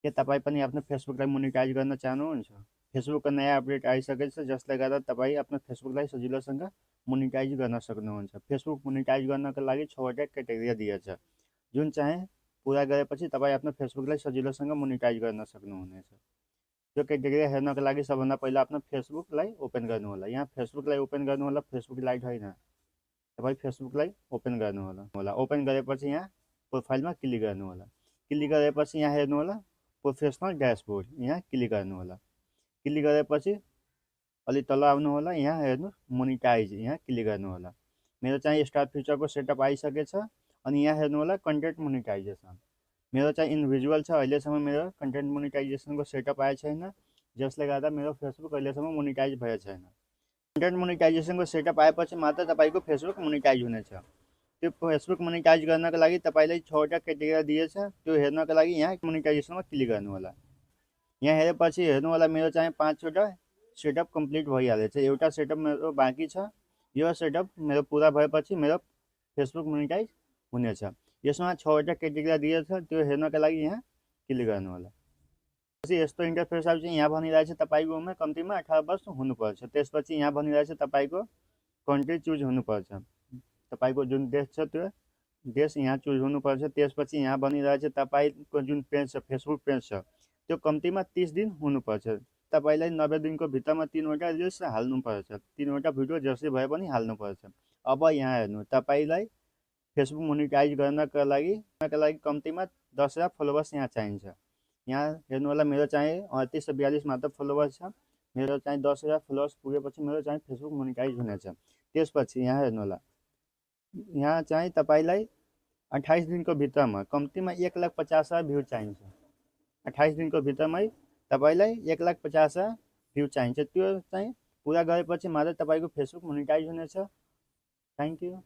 के तपाईँ पनि आफ्नो फेसबुकलाई मोनिटाइज गर्न चाहनुहुन्छ? फेसबुकको नयाँ अपडेट आइसकेको छ जसले गर्दा तपाईँ आफ्नो फेसबुकलाई सजिलोसँग मोनिटाइज गर्न सक्नुहुन्छ। फेसबुक मोनिटाइज गर्नको लागि 6वटा क्राइटेरिया दिएछ, जुन चाहिँ पुरा गरेपछि तपाईँ आफ्नो फेसबुकलाई सजिलोसँग मोनिटाइज गर्न सक्नुहुनेछ। त्यो क्राइटेरिया हेर्नको लागि सबभन्दा पहिला आफ्नो फेसबुकलाई ओपन गर्नुहोला। यहाँ फेसबुकलाई ओपन गर्नुहोला, फेसबुक लाइट होइन, तपाईँ फेसबुकलाई ओपन गर्नुहोला। ओपन गरेपछि यहाँ प्रोफाइलमा क्लिक गर्नुहोला। क्लिक गरेपछि यहाँ हेर्नुहोला प्रोफेसनल ड्यासबोर्ड, यहाँ क्लिक गर्नुहोला। क्लिक गरेपछि अलि तल आउनुहोला, यहाँ हेर्नु मोनिटाइज, यहाँ क्लिक गर्नुहोला। मेरो चाहिँ स्टार फ्युचरको सेटअप आइसकेछ अनि यहाँ हेर्नुहोला कन्टेन्ट मोनिटाइजेसन। मेरो चाहिँ इन्डिभिजुअल छ, अहिलेसम्म मेरो कन्टेन्ट मोनिटाइजेसनको सेटअप आएको छैन, जसले गर्दा मेरो फेसबुक अहिलेसम्म मोनिटाइज भएको छैन। कन्टेन्ट मोनिटाइजेसनको सेटअप आएपछि मात्र तपाईँको फेसबुक मोनिटाइज हुनेछ। त्यो फेसबुक मोनिटाइज गर्नको लागि तपाईँलाई 6वटा क्राइटेरिया दिएछ, त्यो हेर्नको लागि यहाँ मोनिटाइजेसनमा क्लिक गर्नुहोला। यहाँ हेरेपछि हेर्नुहोला मेरो चाहिँ 5वटा सेटअप कम्प्लिट भइहालेछ, एउटा सेटअप मेरो बाँकी छ। यो सेटअप मेरो पुरा भएपछि मेरो फेसबुक मोनिटाइज हुनेछ। यसमा 6वटा क्राइटेरिया दिएछ, त्यो हेर्नको लागि यहाँ क्लिक गर्नुहोला। पछि यस्तो इन्टरफेस आउँछ, यहाँ भनिरहेछ तपाईँको उमेर कम्तीमा 18 वर्ष हुनुपर्छ। त्यसपछि यहाँ भनिरहेछ तपाईँको कन्ट्री चुज हुनुपर्छ, तपाईँको जुन देश छ त्यो देश यहाँ चुज हुनुपर्छ। त्यसपछि यहाँ भनिरहेछ तपाईँको जुन पेज छ, फेसबुक पेज छ, त्यो कम्तीमा 30 दिन हुनुपर्छ। तपाईँलाई 90 दिनको भित्रमा 3वटा रिल्स हाल्नुपर्छ, 3वटा भिडियो जसले भए पनि हाल्नुपर्छ। अब यहाँ हेर्नु, तपाईँलाई फेसबुक मोनिटाइज गर्नको लागि कम्तीमा 10,000 फलोवर्स यहाँ चाहिन्छ। यहाँ हेर्नुहोला मेरो चाहिँ 38 से 42 मात्र फलोवर्स छ। मेरो चाहिँ 10,000 फलोवर्स पुगेपछि मेरो चाहिँ फेसबुक मोनिटाइज हुनेछ। त्यसपछि यहाँ हेर्नुहोला, यहाँ चाहिँ तपाईँलाई 28 दिनको भित्रमा कम्तीमा 1,50,000 भ्यू चाहिन्छ। 28 दिनको भित्रमै तपाईँलाई 1,50,000 भ्यू चाहिन्छ। त्यो चाहिँ पुरा गरेपछि मात्र तपाईँको फेसबुक मोनिटाइज हुनेछ। Thank you.